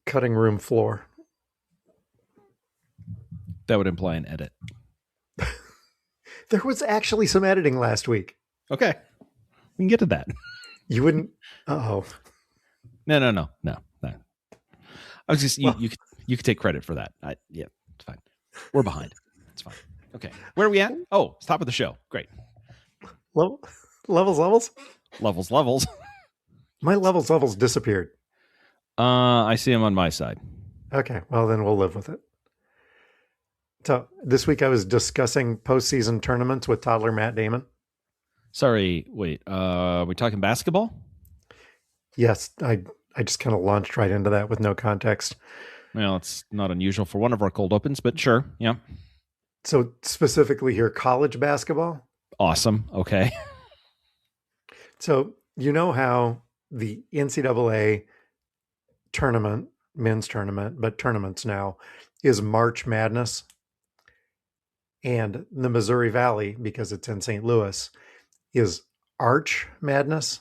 cutting room floor. That would imply an edit. There was actually some editing last week. Okay. We can get to that. You wouldn't. Uh-oh. No. I was just, Well- you could take credit for that. Yeah, it's fine. We're behind. It's fine. Okay. Where are we at? Oh, it's top of the show. Great. Levels? Levels. My levels disappeared. I see them on my side. Okay, well then we'll live with it. So this week I was discussing postseason tournaments with toddler Matt Damon. Sorry, wait. We're talking basketball? Yes, I just kind of launched right into that with no context. Well, it's not unusual for one of our cold opens, but sure. Yeah. So specifically here, college basketball. Awesome. Okay. So you know how the NCAA tournament, men's tournament, but tournaments now, is March Madness. And the Missouri Valley, because it's in St. Louis, is Arch Madness.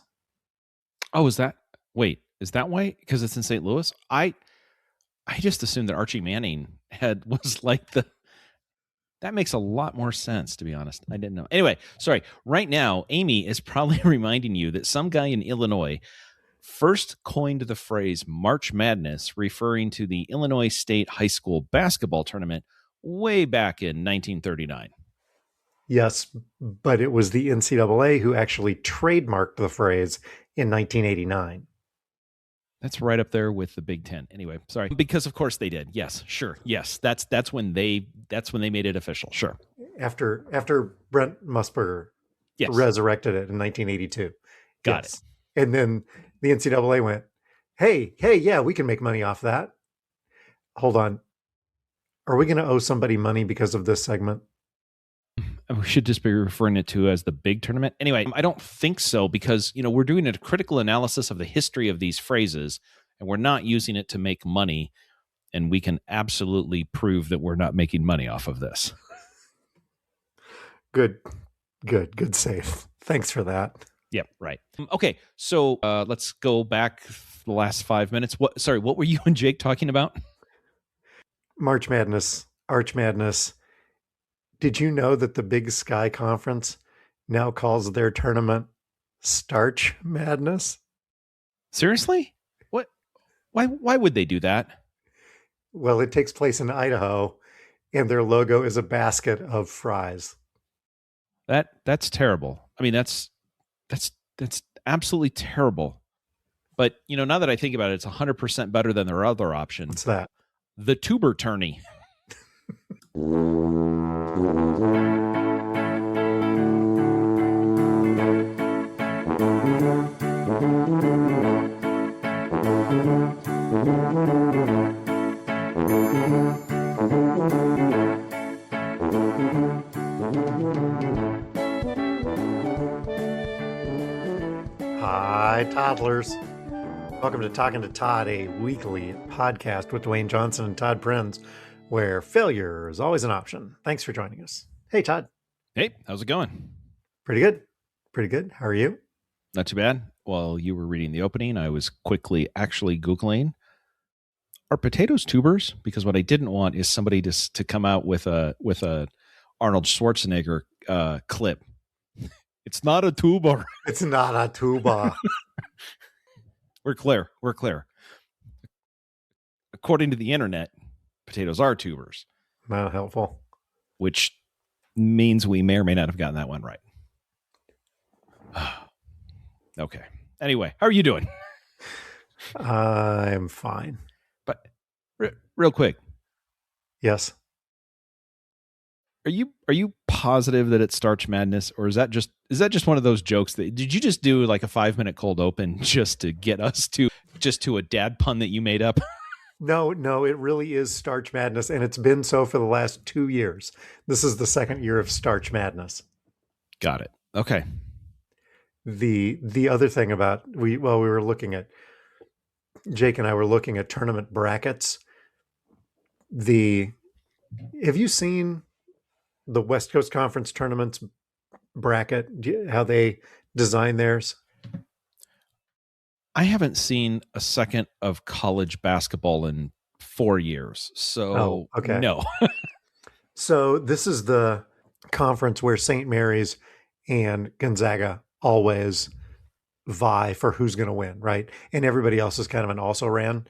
Oh, is that why? Because it's in St. Louis? I just assumed that Archie Manning was like that makes a lot more sense, to be honest. I didn't know. Anyway, sorry. Right now, Amy is probably reminding you that some guy in Illinois first coined the phrase March Madness, referring to the Illinois State High School basketball tournament way back in 1939. Yes, but it was the NCAA who actually trademarked the phrase in 1989. That's right up there with the Big Ten. Anyway, sorry, because of course they did. Yes, sure. Yes, that's when they made it official. Sure. After Brent Musburger resurrected it in 1982. Got it. And then the NCAA went, hey, yeah, we can make money off that. Hold on. Are we going to owe somebody money because of this segment? We should just be referring it to as the big tournament. Anyway, I don't think so because, we're doing a critical analysis of the history of these phrases and we're not using it to make money. And we can absolutely prove that we're not making money off of this. Good save. Thanks for that. Yep. Right. Okay. So let's go back the last 5 minutes. What were you and Jake talking about? March Madness, Arch Madness. Did you know that the Big Sky Conference now calls their tournament Starch Madness? Seriously? What? Why would they do that? Well, it takes place in Idaho, and their logo is a basket of fries. That's terrible. I mean, that's absolutely terrible. But now that I think about it, it's 100% better than their other option. What's that? The tuber tourney. Hi, toddlers. Welcome to Talking to Todd, a weekly podcast with Dwayne Johnson and Todd Prinz, where failure is always an option. Thanks for joining us. Hey, Todd. Hey, how's it going? Pretty good. How are you? Not too bad. While you were reading the opening, I was quickly actually Googling, are potatoes tubers? Because what I didn't want is somebody to come out with a Arnold Schwarzenegger clip. It's not a tuber. It's not a tuba. We're clear. According to the internet, potatoes are tubers. Not helpful. Which means we may or may not have gotten that one right. Okay. Anyway, how are you doing? I'm fine. But real quick. Yes. Are you positive that it's Starch Madness, or is that just one of those jokes did you just do like a 5-minute cold open just to get us to a dad pun that you made up? No, it really is Starch Madness, and it's been so for the last 2 years. This is the second year of Starch Madness. Got it. Okay. The other thing about Jake and I were looking at tournament brackets. Have you seen the West Coast Conference tournaments bracket? How they design theirs? I haven't seen a second of college basketball in 4 years. Oh, So, okay. no. So this is the conference where St. Mary's and Gonzaga always vie for who's going to win, right? And everybody else is kind of an also ran.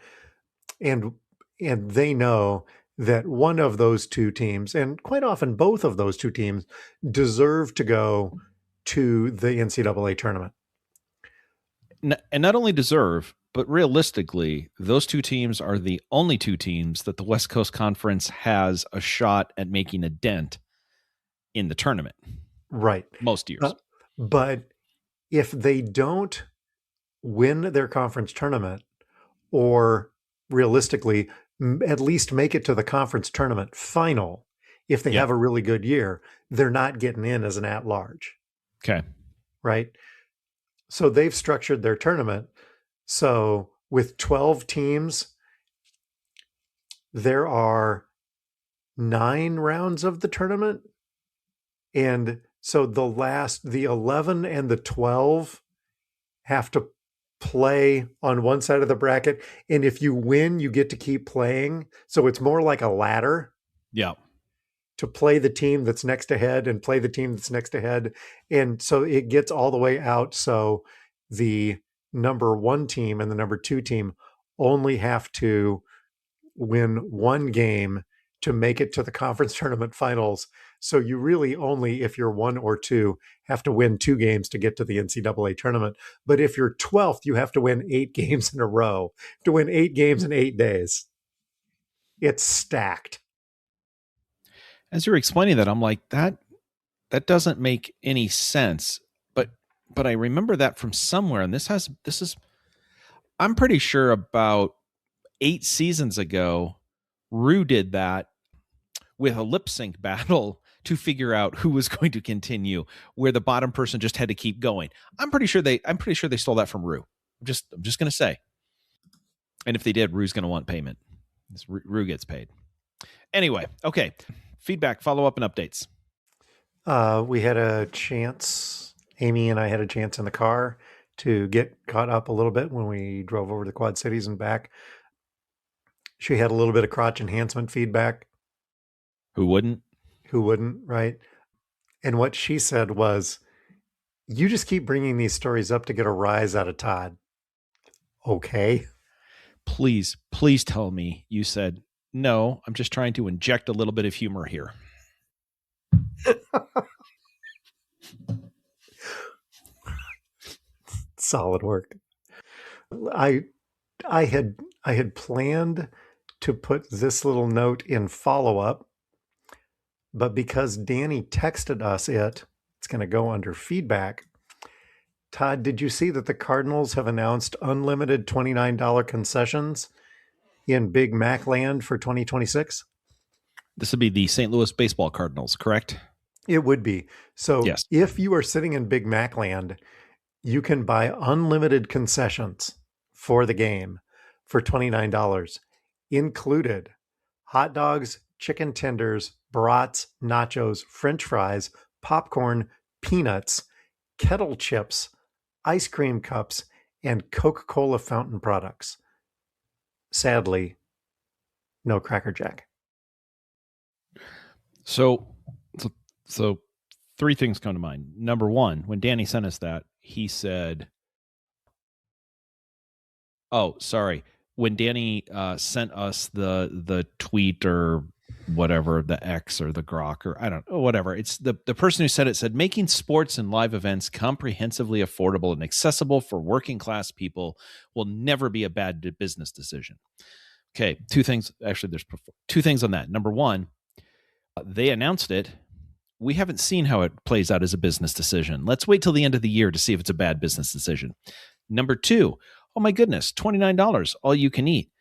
And they know that one of those two teams, and quite often both of those two teams, deserve to go to the NCAA tournament. And not only deserve, but realistically, those two teams are the only two teams that the West Coast Conference has a shot at making a dent in the tournament. Right. Most years. But if they don't win their conference tournament, or realistically, at least make it to the conference tournament final, if they have a really good year, they're not getting in as an at-large. Okay. Right? So they've structured their tournament. So with 12 teams, there are 9 rounds of the tournament. And so the 11 and the 12 have to play on one side of the bracket. And if you win, you get to keep playing. So it's more like a ladder. Yeah. To play the team that's next ahead and play the team that's next ahead. And so it gets all the way out. So the number 1 team and the number 2 team only have to win one game to make it to the conference tournament finals. So you really only, if you're 1 or 2, have to win 2 games to get to the NCAA tournament. But if you're 12th, you have to win 8 games in a row, to win 8 games in 8 days. It's stacked. As you're explaining that, I'm like, that doesn't make any sense. But I remember that from somewhere, and this is I'm pretty sure about 8 seasons ago, Rue did that with a lip sync battle to figure out who was going to continue, where the bottom person just had to keep going. I'm pretty sure they stole that from Rue. I'm just going to say. And if they did, Rue's going to want payment. Rue gets paid. Anyway, okay. Feedback, follow-up, and updates. We had a chance, Amy and I had a chance in the car to get caught up a little bit when we drove over to the Quad Cities and back. She had a little bit of crotch enhancement feedback. Who wouldn't? Who wouldn't, right? And what she said was, you just keep bringing these stories up to get a rise out of Todd. Okay. Please tell me you said, no, I'm just trying to inject a little bit of humor here. Solid work. I had planned to put this little note in follow-up, but because Danny texted us it's going to go under feedback. Todd, did you see that the Cardinals have announced unlimited $29 concessions in Big Mac land for 2026? This would be the St. Louis Baseball Cardinals, correct? It would be. So yes. If you are sitting in Big Mac land, you can buy unlimited concessions for the game for $29, included hot dogs, chicken tenders, brats, nachos, French fries, popcorn, peanuts, kettle chips, ice cream cups, and Coca-Cola fountain products. Sadly, no Cracker Jack. So 3 things come to mind. Number 1, when Danny sent us that, he said, oh, sorry. When Danny sent us the tweet or whatever, the X or the Grok or I don't know, whatever. It's the person who said it said, making sports and live events comprehensively affordable and accessible for working class people will never be a bad business decision. Okay, 2 things. Actually, there's 2 things on that. Number 1, they announced it. We haven't seen how it plays out as a business decision. Let's wait till the end of the year to see if it's a bad business decision. Number 2, oh my goodness, $29, all you can eat.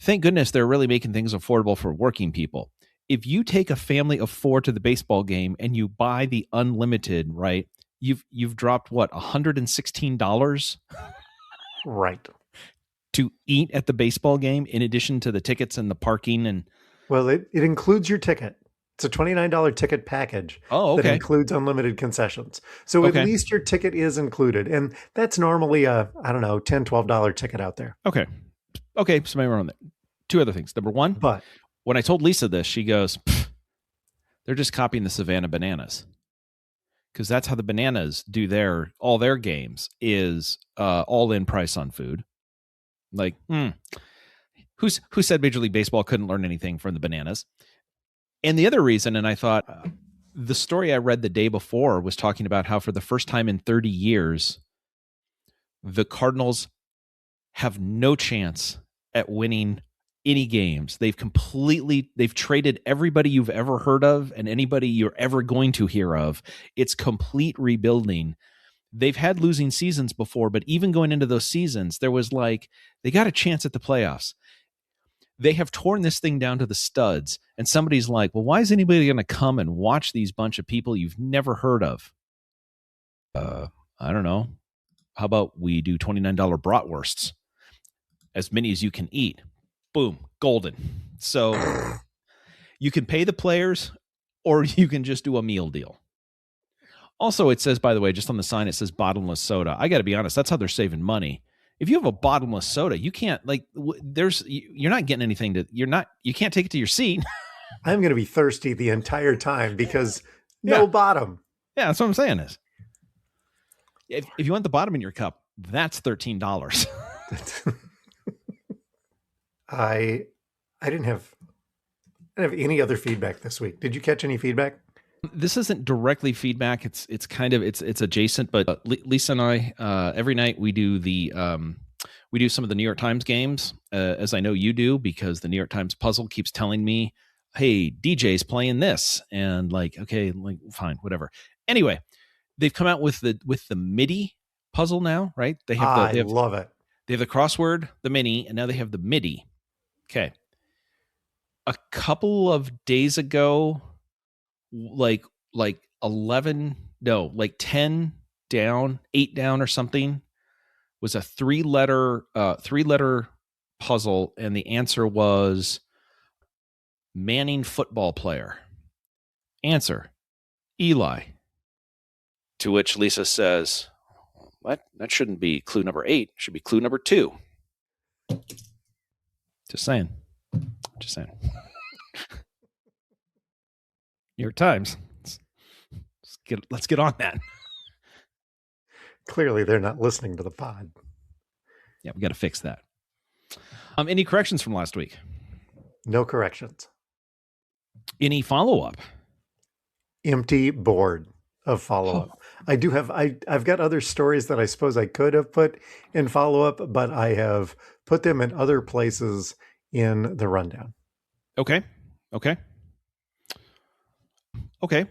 Thank goodness they're really making things affordable for working people. If you take a family of 4 to the baseball game and you buy the unlimited, right, you've dropped what, $116? Right. To eat at the baseball game in addition to the tickets and the parking and well, it includes your ticket. It's a $29 ticket package Oh, that okay. includes unlimited concessions. So at Okay. least your ticket is included. And that's normally a, I don't know, $10, $12 ticket out there. Okay. Okay. So maybe we're on there. Two other things. Number one, But when I told Lisa this, she goes, they're just copying the Savannah Bananas. Because that's how the Bananas do all their games is all in price on food. Like, who said Major League Baseball couldn't learn anything from the Bananas? And the other reason, and I thought the story I read the day before was talking about how for the first time in 30 years, the Cardinals have no chance at winning any games. They've traded everybody you've ever heard of and anybody you're ever going to hear of. It's complete rebuilding. They've had losing seasons before, but even going into those seasons, there was like, they got a chance at the playoffs. They have torn this thing down to the studs, and somebody's like, well, why is anybody going to come and watch these bunch of people you've never heard of? I don't know. How about we do $29 bratwursts? As many as you can eat. Boom, golden. So you can pay the players or you can just do a meal deal. Also, it says, by the way, just on the sign, it says bottomless soda. I got to be honest, that's how they're saving money. If you have a bottomless soda, you can't you're not getting anything you can't take it to your seat. I'm going to be thirsty the entire time because no bottom. Yeah, that's what I'm saying is. If you want the bottom in your cup, that's $13. I didn't have any other feedback this week. Did you catch any feedback? This isn't directly feedback. It's kind of it's adjacent. But Lisa and I every night we do some of the New York Times games, as I know you do, because the New York Times puzzle keeps telling me, "Hey, DJ's playing this," and like, okay, like fine, whatever. Anyway, they've come out with the MIDI puzzle now, right? They have love it. They have the crossword, the mini, and now they have the MIDI. Okay. A couple of days ago, like 10 down, 8 down or something, was a three-letter puzzle, and the answer was Manning football player. Answer, Eli. To which Lisa says, what? That shouldn't be clue number 8. It should be clue number 2. Just saying. New York Times. Let's get on that. Clearly, they're not listening to the pod. Yeah, we got to fix that. Any corrections from last week? No corrections. Any follow-up? Empty board of follow-up. I've got other stories that I suppose I could have put in follow-up, but I have put them in other places in the rundown. Okay.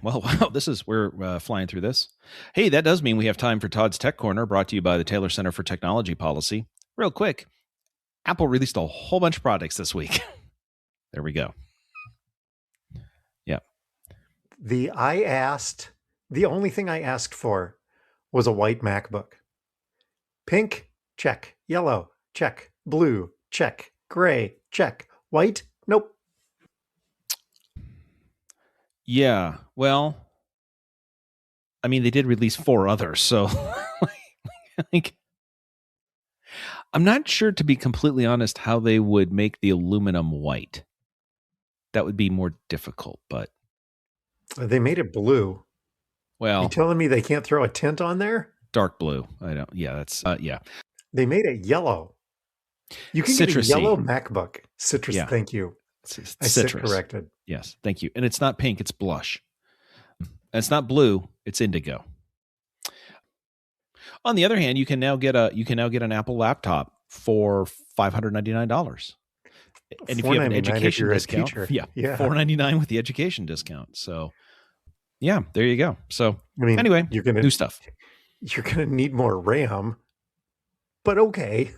Well, wow, we're flying through this. Hey, that does mean we have time for Todd's Tech Corner, brought to you by the Taylor Center for Technology Policy. Real quick, Apple released a whole bunch of products this week. There we go. Yeah. The only thing I asked for was a white MacBook. Pink, check. Yellow, check. Blue, check. Gray, check. White, nope. Yeah, well, I mean, they did release 4 others, so like, I'm not sure, to be completely honest, how they would make the aluminum white. That would be more difficult, but they made it blue. Well, you telling me they can't throw a tint on there? Dark blue. I don't. Yeah, that's yeah. They made it yellow. You can get a yellow MacBook. Citrus. Yeah. Thank you. I sit corrected. Yes, thank you. And it's not pink; it's blush. And it's not blue; it's indigo. On the other hand, you can now get an Apple laptop for $599. And if you have an education discount, yeah, $499 with the education discount. So, yeah, there you go. So, anyway, new stuff. You're gonna need more RAM, but okay.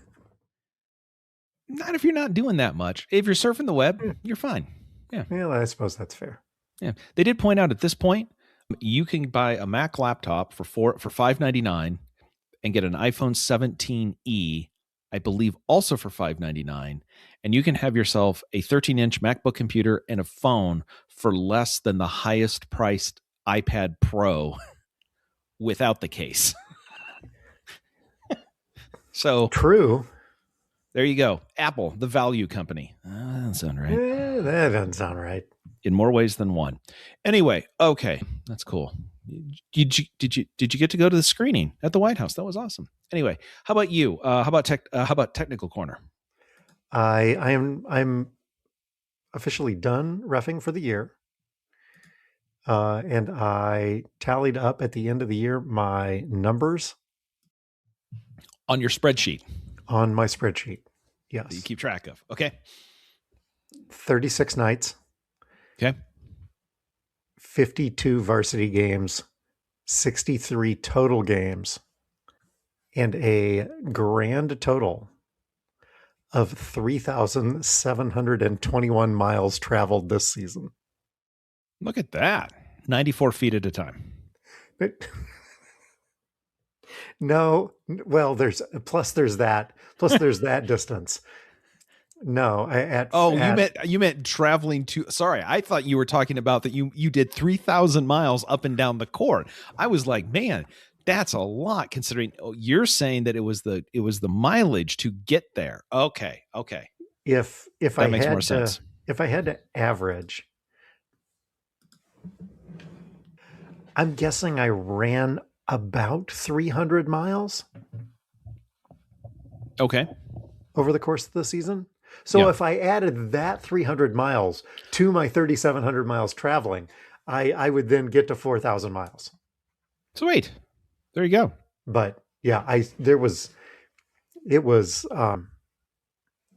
Not if you're not doing that much. If you're surfing the web, you're fine. Yeah. Yeah, I suppose that's fair. Yeah. They did point out at this point, you can buy a Mac laptop for $599 and get an iPhone 17e I believe also for $599, and you can have yourself a 13-inch MacBook computer and a phone for less than the highest priced iPad Pro without the case. So True. there you go. Apple, the value company. That doesn't sound right. That doesn't sound right. In more ways than one. Anyway, okay, that's cool. Did you get to go to the screening at the White House? That was awesome. Anyway, how about you? How about technical corner? I'm officially done reffing for the year. And I tallied up at the end of the year my numbers on your spreadsheet. On my spreadsheet, yes. That you keep track of. Okay. 36 nights. Okay. 52 varsity games, 63 total games, and a grand total of 3,721 miles traveled this season. Look at that. 94 feet at a time. No, well, there's that distance. No, you meant traveling to. Sorry, I thought you were talking about that. You did 3,000 miles up and down the court. I was like, man, that's a lot considering. You're saying that it was the mileage to get there. Okay. If that makes more sense. If I had to average, I'm guessing I ran about 300 miles. Okay. Over the course of the season. So if I added that 300 miles to my 3,700 miles traveling, I would then get to 4,000 miles. Sweet. There you go. But yeah, it was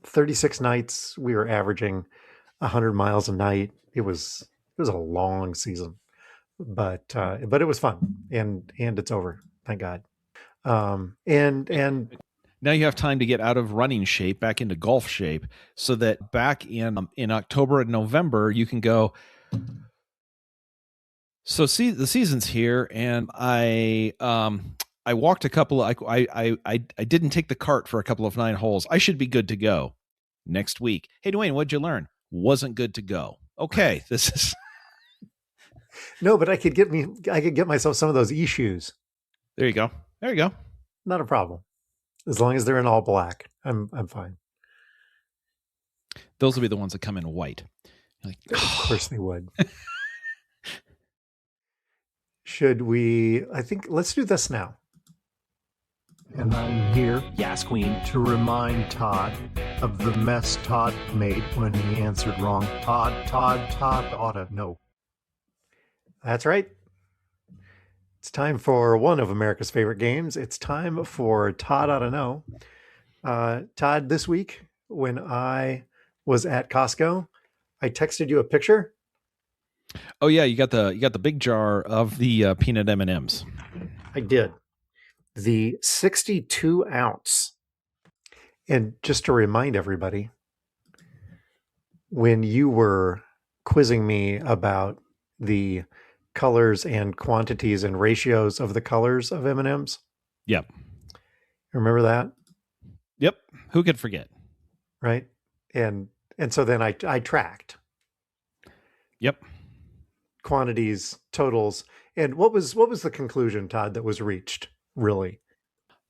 36 nights. We were averaging 100 miles a night. It was a long season, but it was fun, and it's over. Thank God. And now you have time to get out of running shape back into golf shape, so that back in October and November you can go. So see, the season's here, and I walked a couple of, I didn't take the cart for a couple of 9 holes. I should be good to go next week. Hey, Dwayne, what'd you learn? Wasn't good to go. Okay, this is no, but I could get myself some of those e-shoes. There you go. Not a problem. As long as they're in all black, I'm fine. Those will be the ones that come in white. Like, of course they would. Should we? I think let's do this now. And I'm here, Yes, Queen, to remind Todd of the mess Todd made when he answered wrong. Todd ought to know. That's right. It's time for one of America's favorite games. It's time for Todd Ought to Know. Todd, this week when I was at Costco, I texted you a picture. Oh yeah, you got the big jar of the peanut M&Ms. I did. The 62 ounce. And just to remind everybody, when you were quizzing me about the colors and quantities and ratios of the colors of M&Ms. Yep. Remember that? Yep. Who could forget? Right. And so then I tracked. Yep. Quantities, totals. And what was the conclusion, Todd, that was reached, really?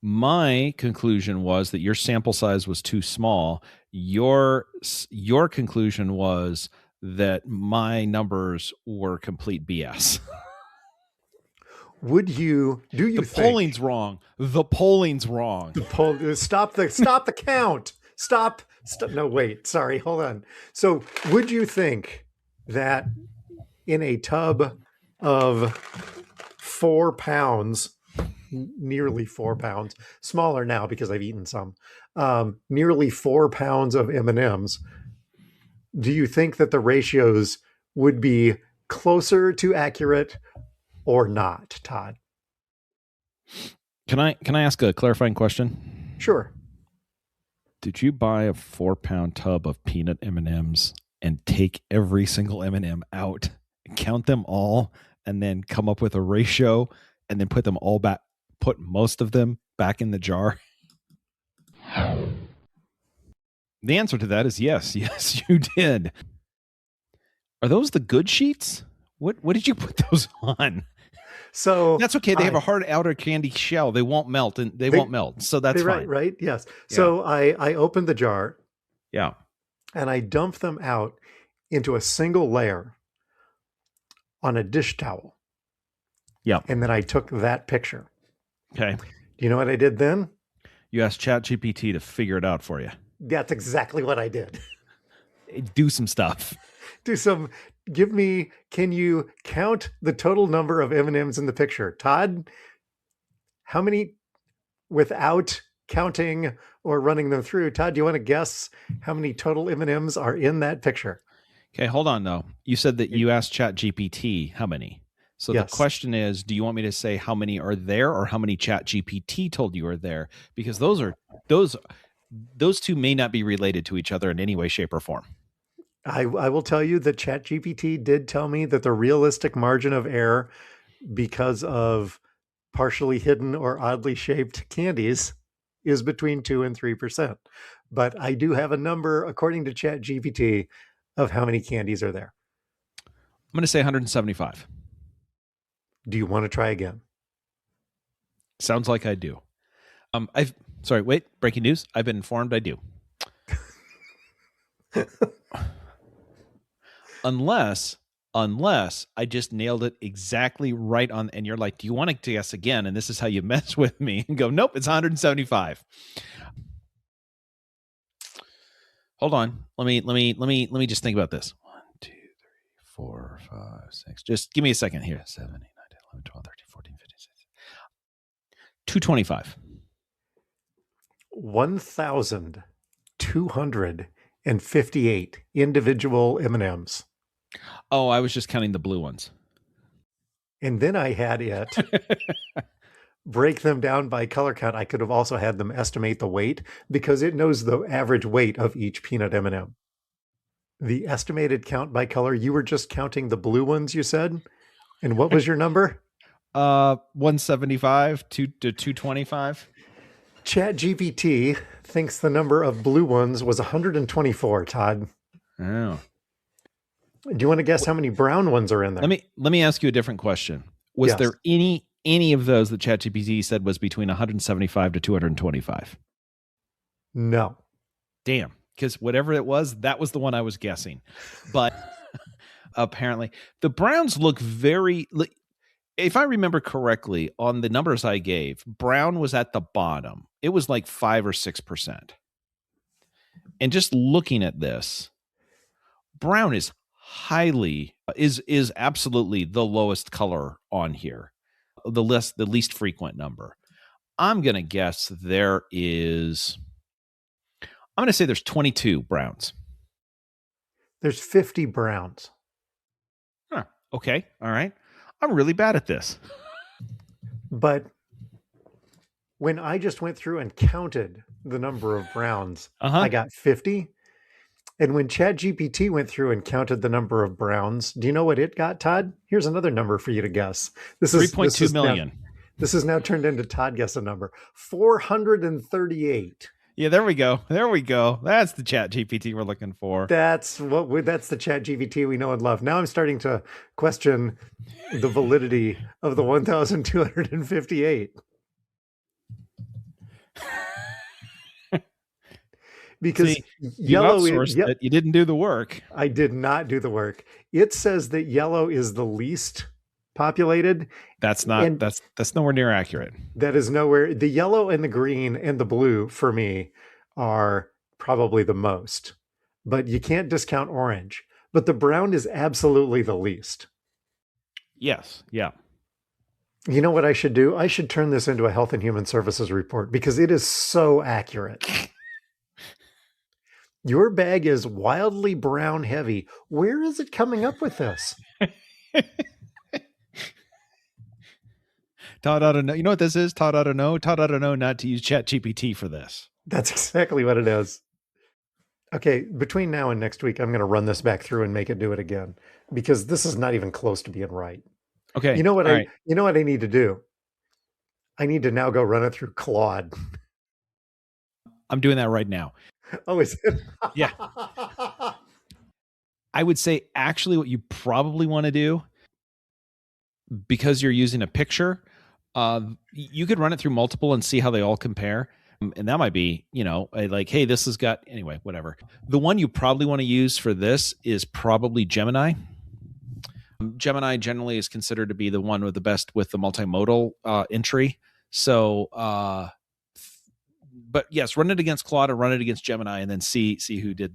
My conclusion was that your sample size was too small. Your conclusion was that my numbers were complete BS. Do you the polling's wrong? The polling's wrong. Stop the count. Stop. No, wait. Sorry. Hold on. So would you think that in a tub of 4 pounds, nearly 4 pounds, smaller now because I've eaten some, nearly 4 pounds of M&Ms, do you think that the ratios would be closer to accurate or not, Todd? Can I ask a clarifying question? Sure. Did you buy a 4-pound tub of peanut M&Ms and take every single M&M out, count them all, and then come up with a ratio, and then put them all back, put most of them back in the jar? The answer to that is yes. Yes, you did. Are those the good sheets? What did you put those on? So that's okay. They have a hard outer candy shell. They won't melt, and they won't melt. So that's fine. Right. Yes. Yeah. So I opened the jar. Yeah. And I dumped them out into a single layer on a dish towel. Yeah. And then I took that picture. Okay. Do you know what I did then? You asked ChatGPT to figure it out for you. That's exactly what I did. Do some stuff. Can you count the total number of M&Ms in the picture? Todd, how many, without counting or running them through, Todd, do you want to guess how many total M&Ms are in that picture? Okay, hold on though. You said that you asked ChatGPT how many. So yes. The question is, do you want me to say how many are there or how many ChatGPT told you are there? Because those two may not be related to each other in any way, shape, or form. I will tell you that ChatGPT did tell me that the realistic margin of error because of partially hidden or oddly shaped candies is between 2 and 3%. But I do have a number, according to ChatGPT, of how many candies are there. I'm going to say 175. Do you want to try again? Sounds like I do. Breaking news. I've been informed I do. Unless I just nailed it exactly right on, and you're like, do you want to guess again? And this is how you mess with me and go, nope, it's 175. Hold on. Let me just think about this. 1, 2, 3, 4, 5, 6. Just give me a second here. 7, 8, 9, 10, 11, 12, 13, 14, 15, 16. 225. 1,258 individual M&Ms. Oh, I was just counting the blue ones. And then I had it break them down by color count. I could have also had them estimate the weight because it knows the average weight of each peanut M&M. The estimated count by color, you were just counting the blue ones, you said? And what was your number? 175 to 225. ChatGPT thinks the number of blue ones was 124, Todd. Oh. Do you want to guess how many brown ones are in there? Let me ask you a different question. Was there any of those that ChatGPT said was between 175 to 225? No. Damn. Because whatever it was, that was the one I was guessing. But apparently, the browns look very. If I remember correctly, on the numbers I gave, brown was at the bottom. It was like 5 or 6%. And just looking at this, brown is absolutely the lowest color on here, the least frequent number. I'm going to guess I'm going to say there's 22 browns. There's 50 browns. Huh. Okay. All right. I'm really bad at this. But when I just went through and counted the number of browns, I got 50. And when ChatGPT went through and counted the number of browns, do you know what it got, Todd? Here's another number for you to guess. This is 3.2 million. This is now turned into Todd guess a number. 438. Yeah, there we go. That's the ChatGPT we're looking for. That's the ChatGPT we know and love. Now I'm starting to question the validity of the 1,258. Because yellow is you didn't do the work. I did not do the work. It says that yellow is the least populated. That's nowhere near accurate. That is nowhere. The yellow and the green and the blue for me are probably the most, but you can't discount orange. But the brown is absolutely the least. Yes. Yeah. You know what I should do? I should turn this into a Health and Human Services report because it is so accurate. Your bag is wildly brown heavy. Where is it coming up with this? Todd ought to know. You know what this is? Todd ought to know. Todd ought to know not to use ChatGPT for this. That's exactly what it is. Okay, between now and next week, I'm going to run this back through and make it do it again because this is not even close to being right. Okay. You know what I need to do? I need to now go run it through Claude. I'm doing that right now. Oh, is it? Yeah. I would say actually what you probably want to do, because you're using a picture, you could run it through multiple and see how they all compare. And that might be, like, hey, this has got, anyway, whatever. The one you probably want to use for this is probably Gemini. Gemini generally is considered to be the one with the best with the multimodal entry. So, but yes, run it against Claude or run it against Gemini, and then see who did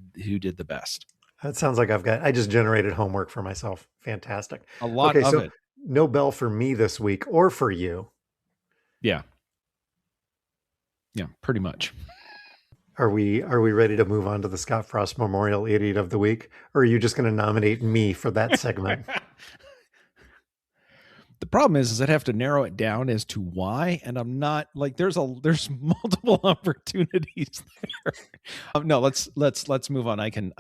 the best. That sounds like I just generated homework for myself. Fantastic. A lot Okay, of so it. no bell for me this week or for you. Yeah. Yeah, pretty much. Are we ready to move on to the Scott Frost Memorial Idiot of the Week? Or are you just going to nominate me for that segment? The problem is I'd have to narrow it down as to why, and I'm not like there's multiple opportunities there. No, let's move on. I can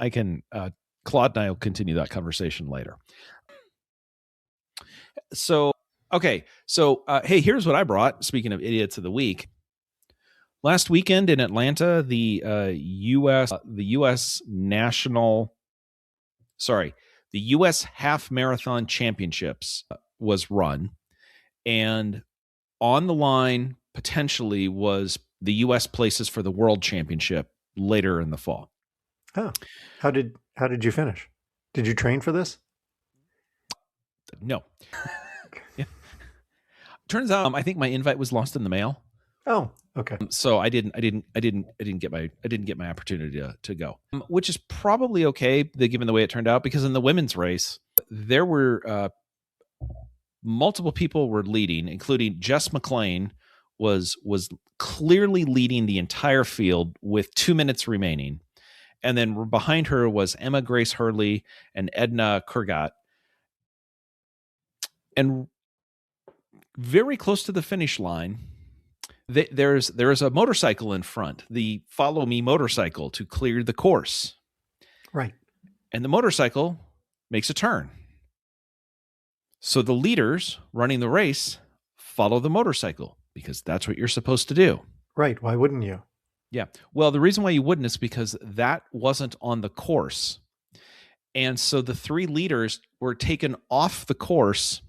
Claude and I will continue that conversation later. So okay, so hey, here's what I brought. Speaking of idiots of the week, last weekend in Atlanta, the U.S. Half Marathon Championships was run, and on the line potentially was the U.S. places for the World Championship later in the fall. Oh, how did you finish? Did you train for this? No. Yeah. Turns out, I think my invite was lost in the mail. Oh, okay. So I didn't get my opportunity to go, which is probably okay, given the way it turned out, because in the women's race there were multiple people were leading, including Jess McClain was clearly leading the entire field with 2 minutes remaining, and then behind her was Emma Grace Hurley and Edna Kurgat, and very close to the finish line, there is a motorcycle in front, the Follow Me motorcycle, to clear the course. Right. And the motorcycle makes a turn. So the leaders running the race follow the motorcycle because that's what you're supposed to do. Right. Why wouldn't you? Yeah. Well, the reason why you wouldn't is because that wasn't on the course. And so the three leaders were taken off the course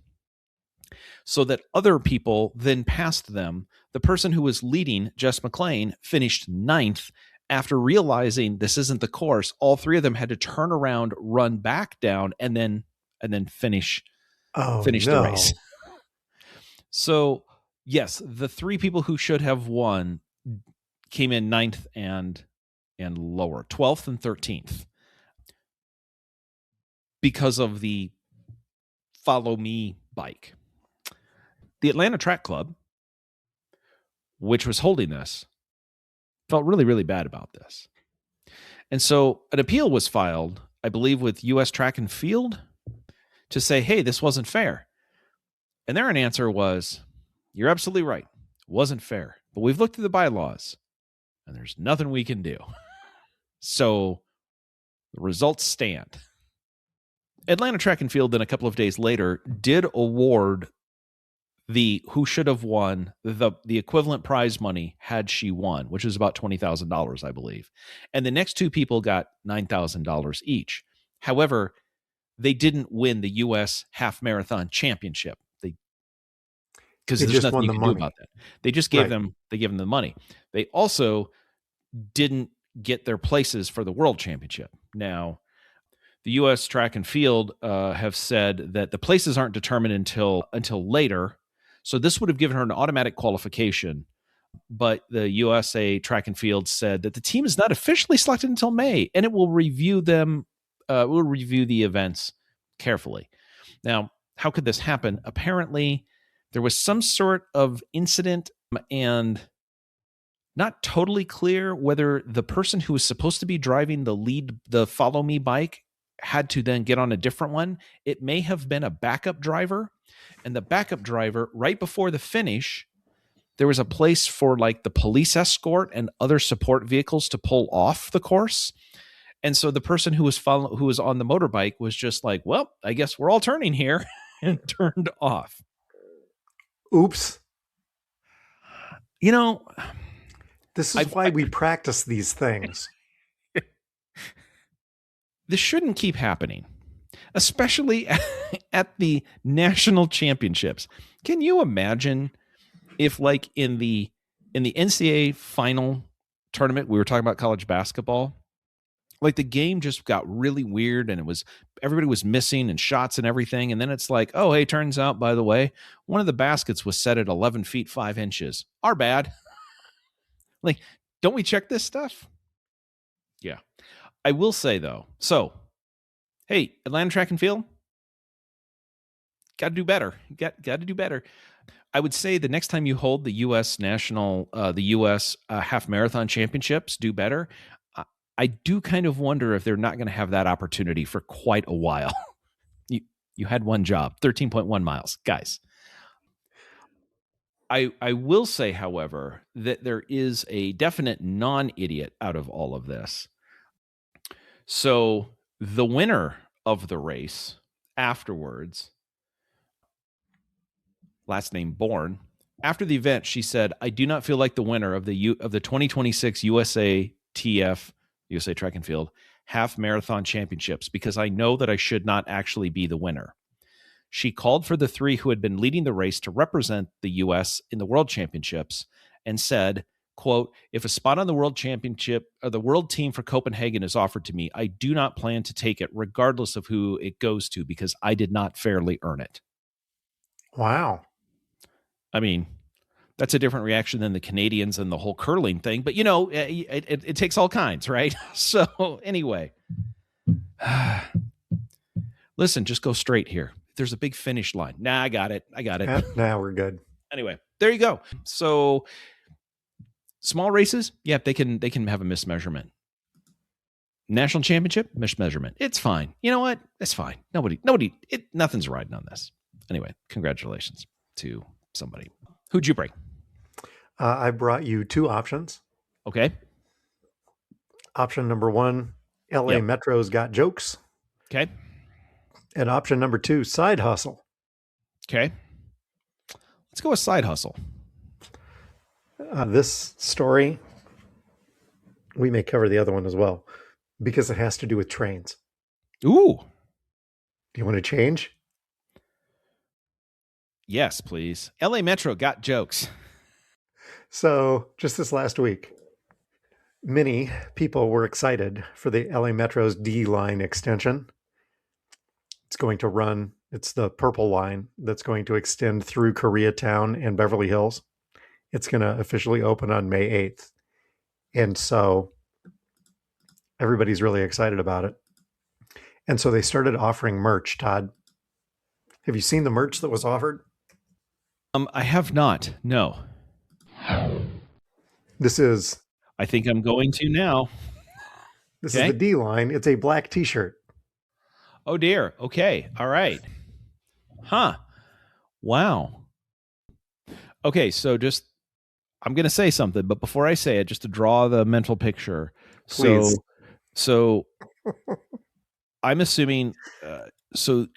so that other people then passed them. The person who was leading, Jess McClain, finished 9th. After realizing this isn't the course, all three of them had to turn around, run back down, and then finish the race. So, yes, the three people who should have won came in 9th and lower, 12th and 13th, because of the Follow Me bike. The Atlanta Track Club, which was holding this, felt really, really bad about this. And so an appeal was filed, I believe, with U.S. Track and Field to say, hey, this wasn't fair. And their answer was, you're absolutely right. It wasn't fair. But we've looked through the bylaws, and there's nothing we can do. So the results stand. Atlanta Track and Field then a couple of days later did award the who should have won the equivalent prize money had she won, which is about $20,000, I believe. And the next two people got $9,000 each. However, they didn't win the U.S. Half Marathon Championship. Because there's nothing you can do about that. They just gave them the money. They also didn't get their places for the World Championship. Now, the U.S. Track and Field have said that the places aren't determined until later. So this would have given her an automatic qualification. But the USA Track and Field said that the team is not officially selected until May, and it will review them. Will review the events carefully. Now, how could this happen? Apparently, there was some sort of incident, and not totally clear whether the person who was supposed to be driving the Follow Me bike had to then get on a different one. It may have been a backup driver, and the backup driver, right before the finish, there was a place for like the police escort and other support vehicles to pull off the course. And so the person who was on the motorbike was just like, well, I guess we're all turning here, and turned off. Oops. You know, this is why we practice these things. this shouldn't keep happening, especially at the national championships. Can you imagine if, like, in the NCAA final tournament, we were talking about college basketball, like the game just got really weird and everybody was missing and shots and everything. And then it's like, oh, hey, turns out, by the way, one of the baskets was set at 11 feet, 5 inches. Our bad. Like, don't we check this stuff? Yeah. I will say, though, so, hey, Atlanta track and field, got to do better. Got to do better. I would say the next time you hold the U.S. half marathon championships, do better. I do kind of wonder if they're not going to have that opportunity for quite a while. You had one job, 13.1 miles, guys. I will say, however, that there is a definite non-idiot out of all of this. So the winner of the race afterwards, last name Bourne, after the event, she said, "I do not feel like the winner of the 2026 USA Track and Field Half Marathon Championships because I know that I should not actually be the winner." She called for the three who had been leading the race to represent the U.S. in the World Championships and said, quote, "If a spot on the World Championship or the World Team for Copenhagen is offered to me, I do not plan to take it regardless of who it goes to because I did not fairly earn it." Wow. I mean, that's a different reaction than the Canadians and the whole curling thing, but it takes all kinds, right? So anyway, listen, just go straight here. There's a big finish line. Nah, I got it. Now we're good. Anyway, there you go. So small races, yeah, they can have a mismeasurement. National championship, mismeasurement. It's fine. You know what? It's fine. Nothing's riding on this. Anyway, congratulations to somebody. Who'd you bring? I brought you two options. Okay. Option number one, LA Metro's Got Jokes. Okay. And option number two, Side Hustle. Okay. Let's go with Side Hustle. This story, we may cover the other one as well, because it has to do with trains. Ooh. Do you want to change? Yes, please. LA Metro Got Jokes. So just this last week, many people were excited for the LA Metro's D line extension. It's going to run, it's the purple line that's going to extend through Koreatown and Beverly Hills. It's going to officially open on May 8th. And so everybody's really excited about it. And so they started offering merch, Todd. Have you seen the merch that was offered? I have not. No. This is... I think I'm going to now. This is the D line. It's a black t-shirt. Oh, dear. Okay. All right. Huh. Wow. Okay. So I'm going to say something, but before I say it, just to draw the mental picture. Please. So I'm assuming, so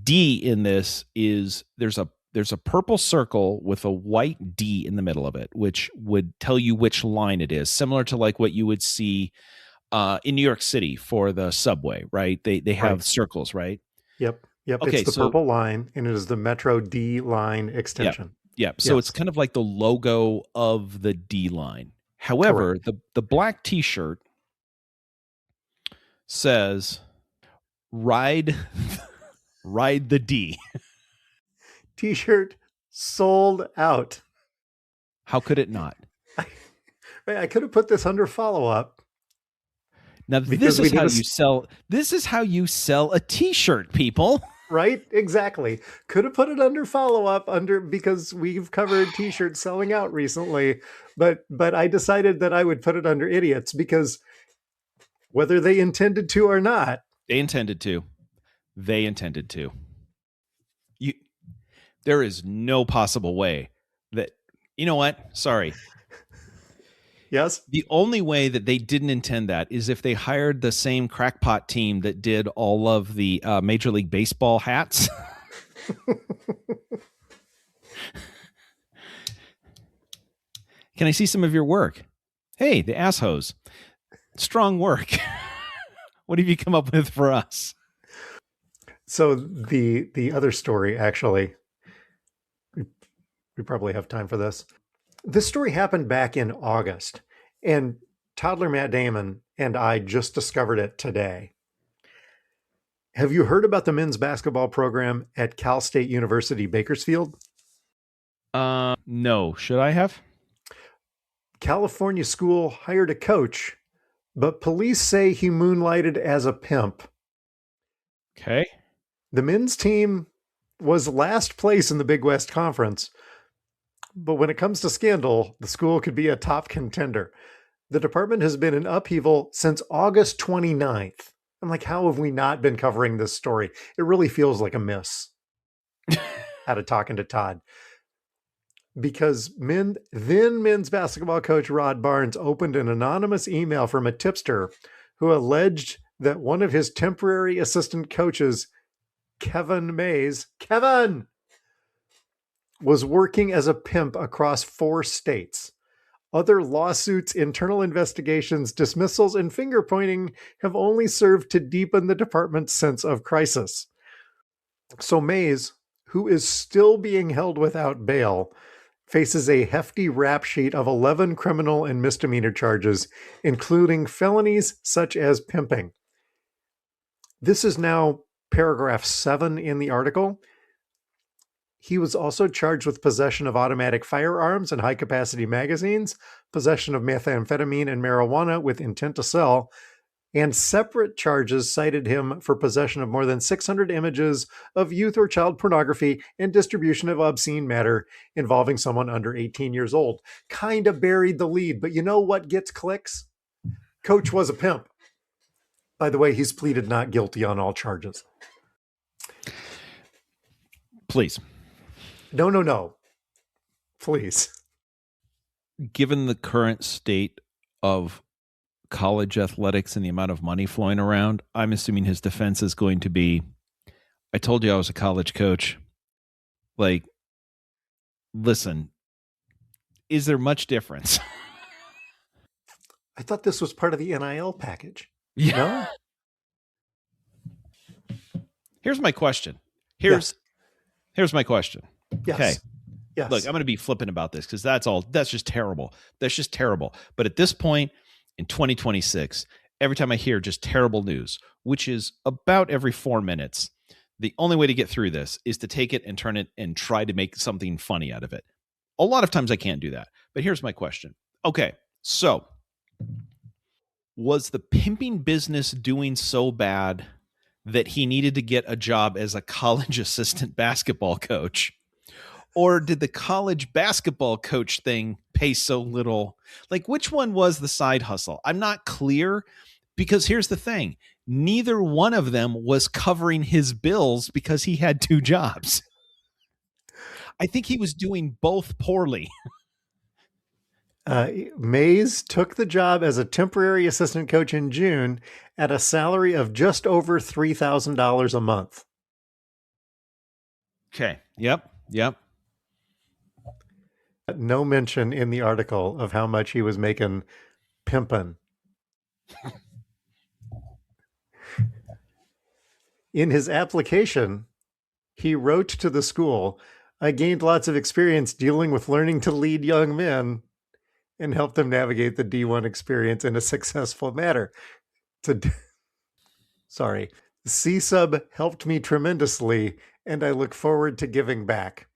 D in this is there's a purple circle with a white D in the middle of it, which would tell you which line it is, similar to like what you would see in New York City for the subway, right? They have circles, right? Yep. Okay, it's the purple line, and it is the Metro D line extension. Yep. So it's kind of like the logo of the D line. However, the black T-shirt says "Ride the D." T-shirt sold out. How could it not? I could have put this under follow-up. Now this is how you sell a T-shirt, people. Right? Exactly. Could have put it under follow-up because we've covered T-shirts selling out recently, but I decided that I would put it under idiots because whether they intended to or not, they intended to. There is no possible way that, you know what? Sorry. Yes. The only way that they didn't intend that is if they hired the same crackpot team that did all of the Major League Baseball hats. Can I see some of your work? Hey, the ass hose. Strong work. What have you come up with for us? So the other story, actually, we probably have time for this. This story happened back in August, and toddler Matt Damon and I just discovered it today. Have you heard about the men's basketball program at Cal State University, Bakersfield? No. Should I have? California school hired a coach, but police say he moonlighted as a pimp. Okay. The men's team was last place in the Big West Conference, but when it comes to scandal, the school could be a top contender. The department has been in upheaval since August 29th. I'm like, how have we not been covering this story? It really feels like a miss out of talking to Todd. Because men's basketball coach Rod Barnes opened an anonymous email from a tipster who alleged that one of his temporary assistant coaches, Kevin Mays, was working as a pimp across 4 states. Other lawsuits, internal investigations, dismissals, and finger pointing have only served to deepen the department's sense of crisis. So Mays, who is still being held without bail, faces a hefty rap sheet of 11 criminal and misdemeanor charges, including felonies such as pimping. This is now paragraph 7 in the article. He was also charged with possession of automatic firearms and high-capacity magazines, possession of methamphetamine and marijuana with intent to sell, and separate charges cited him for possession of more than 600 images of youth or child pornography and distribution of obscene matter involving someone under 18 years old. Kind of buried the lead, but you know what gets clicks? Coach was a pimp. By the way, he's pleaded not guilty on all charges. Please. No. Please. Given the current state of college athletics and the amount of money flowing around, I'm assuming his defense is going to be, I told you I was a college coach. Like, listen, is there much difference? I thought this was part of the NIL package. Yeah. No? Here's my question. Here's my question. Yes. Okay. Yes. Look, I'm going to be flippant about this because that's just terrible. That's just terrible. But at this point in 2026, every time I hear just terrible news, which is about every 4 minutes, the only way to get through this is to take it and turn it and try to make something funny out of it. A lot of times I can't do that. But here's my question. Okay. So was the pimping business doing so bad that he needed to get a job as a college assistant basketball coach? Or did the college basketball coach thing pay so little? Like, which one was the side hustle? I'm not clear, because here's the thing. Neither one of them was covering his bills because he had 2 jobs. I think he was doing both poorly. Mays took the job as a temporary assistant coach in June at a salary of just over $3,000 a month. Okay. Yep. No mention in the article of how much he was making pimping. In his application, he wrote to the school, "I gained lots of experience dealing with learning to lead young men and help them navigate the D1 experience in a successful manner." Sorry. C-Sub helped me tremendously, and I look forward to giving back.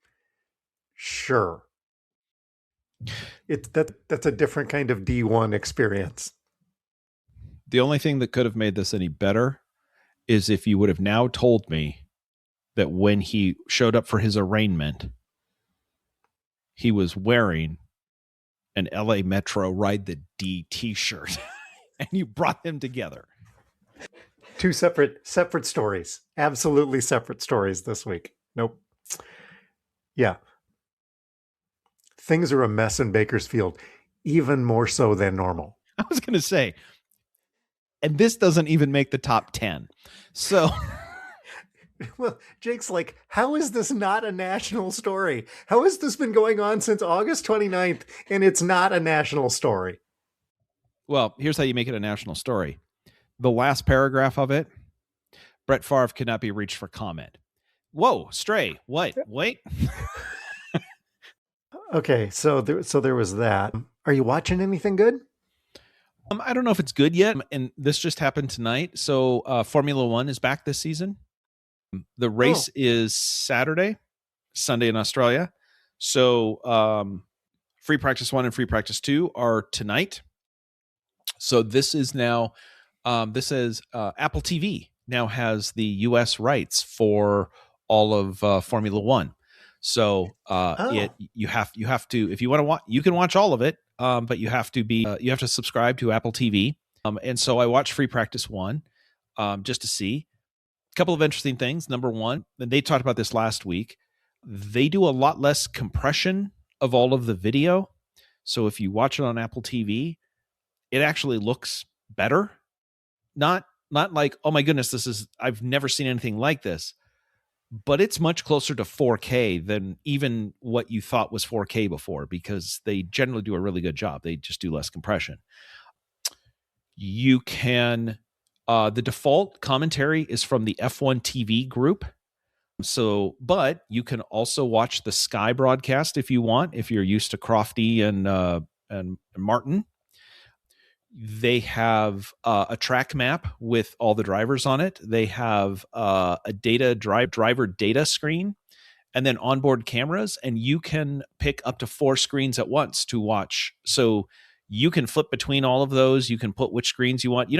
Sure. That's a different kind of D1 experience. The only thing that could have made this any better is if you would have now told me that when he showed up for his arraignment, he was wearing an LA Metro Ride the D t-shirt and you brought them together. 2 separate stories. Absolutely separate stories this week. Nope. Yeah. Things are a mess in Bakersfield, even more so than normal. I was going to say, and this doesn't even make the top 10. So, well, Jake's like, how is this not a national story? How has this been going on since August 29th and it's not a national story? Well, here's how you make it a national story. the last paragraph of it, Brett Favre could not be reached for comment. Whoa, Stray, what? Wait. Okay, so there was that. Are you watching anything good? I don't know if it's good yet, and this just happened tonight. So Formula One is back this season. The race is Saturday, Sunday in Australia. So free practice 1 and free practice 2 are tonight. So this is now, this is Apple TV now has the U.S. rights for all of Formula One. So you have to, if you want to watch, you can watch all of it, but you have to subscribe to Apple TV. And so I watched free practice 1 just to see a couple of interesting things. Number one, and they talked about this last week, they do a lot less compression of all of the video. So if you watch it on Apple TV, it actually looks better. Not like, oh my goodness, I've never seen anything like this, but it's much closer to 4K than even what you thought was 4K before, because they generally do a really good job. They just do less compression. You can, the default commentary is from the F1 TV group. So, but you can also watch the Sky broadcast if you want, if you're used to Crofty and Martin. They have a track map with all the drivers on it. They have a driver data screen, and then onboard cameras, and you can pick up to 4 screens at once to watch. So you can flip between all of those. You can put which screens you want.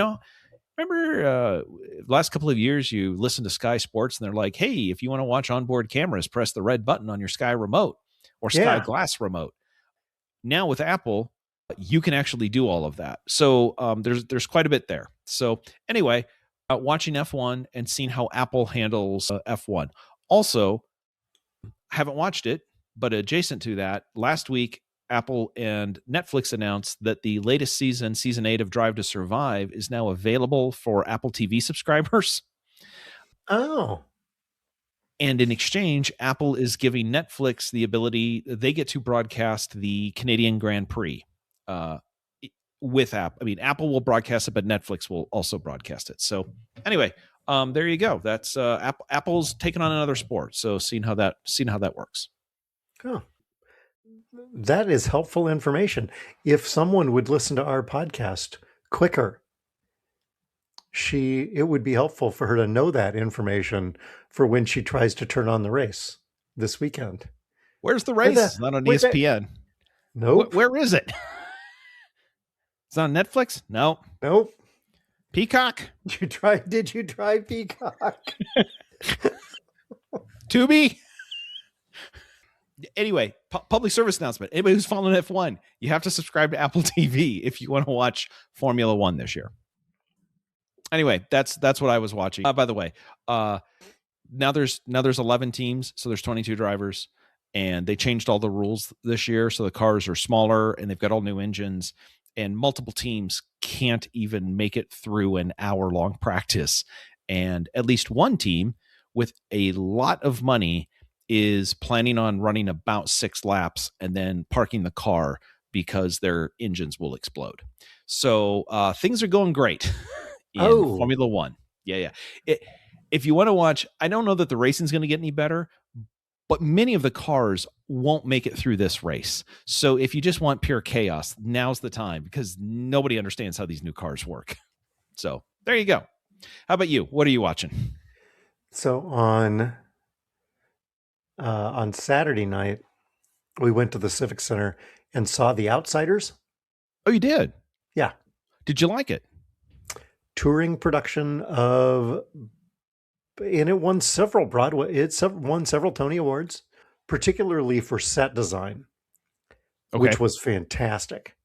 Remember last couple of years you listened to Sky Sports and they're like, hey, if you want to watch onboard cameras, press the red button on your Sky remote or Sky Glass remote. Now with Apple, you can actually do all of that. So there's quite a bit there. So anyway, watching F1 and seeing how Apple handles F1. Also, haven't watched it, but adjacent to that, last week, Apple and Netflix announced that the latest season 8 of Drive to Survive, is now available for Apple TV subscribers. Oh. And in exchange, Apple is giving Netflix the ability, they get to broadcast the Canadian Grand Prix with Apple. I mean, Apple will broadcast it, but Netflix will also broadcast it. So anyway, there you go. That's Apple's taking on another sport. So seeing how that works. Oh. That is helpful information. If someone would listen to our podcast quicker, it would be helpful for her to know that information for when she tries to turn on the race this weekend. Where's the race? It's not on ESPN. Nope. Where is it? It's on Netflix? No. Nope. Peacock? Did you try Peacock? Tubi? Anyway, public service announcement. Anybody who's following F1, you have to subscribe to Apple TV if you want to watch Formula One this year. Anyway, that's what I was watching. By the way, now there's 11 teams, so there's 22 drivers, and they changed all the rules this year, so the cars are smaller and they've got all new engines, and multiple teams can't even make it through an hour-long practice. And at least one team with a lot of money is planning on running about 6 laps and then parking the car because their engines will explode. So things are going great in Formula One. Yeah. If you want to watch, I don't know that the racing's going to get any better, but many of the cars won't make it through this race. So if you just want pure chaos, now's the time, because nobody understands how these new cars work. So there you go. How about you? What are you watching? So on Saturday night, we went to the Civic Center and saw The Outsiders. Oh, you did? Yeah. Did you like it? Touring production and it won several won several Tony Awards, particularly for set design, which was fantastic.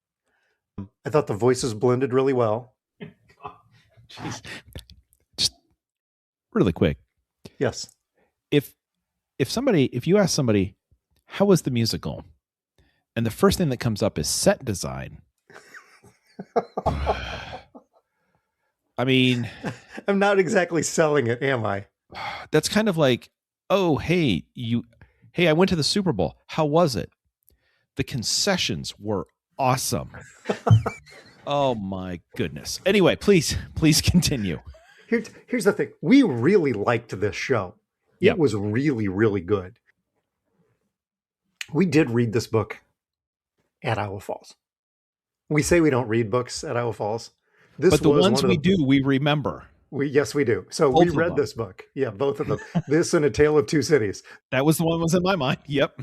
I thought the voices blended really well. Jeez. Just really quick. Yes. If you ask somebody, how was the musical? And the first thing that comes up is set design. I mean, I'm not exactly selling it, am I? That's kind of like, oh, hey, I went to the Super Bowl. How was it? The concessions were awesome. Oh my goodness. Anyway, please continue. Here's the thing. We really liked this show. It Yep. was really, really good. We did read this book at Iowa Falls. We say we don't read books at Iowa Falls. This But the was ones one of we the do, we remember. yes, we do. So we Both of read them. this book. Yeah, both of them. This and A Tale of Two Cities. That was the one that was in my mind. Yep.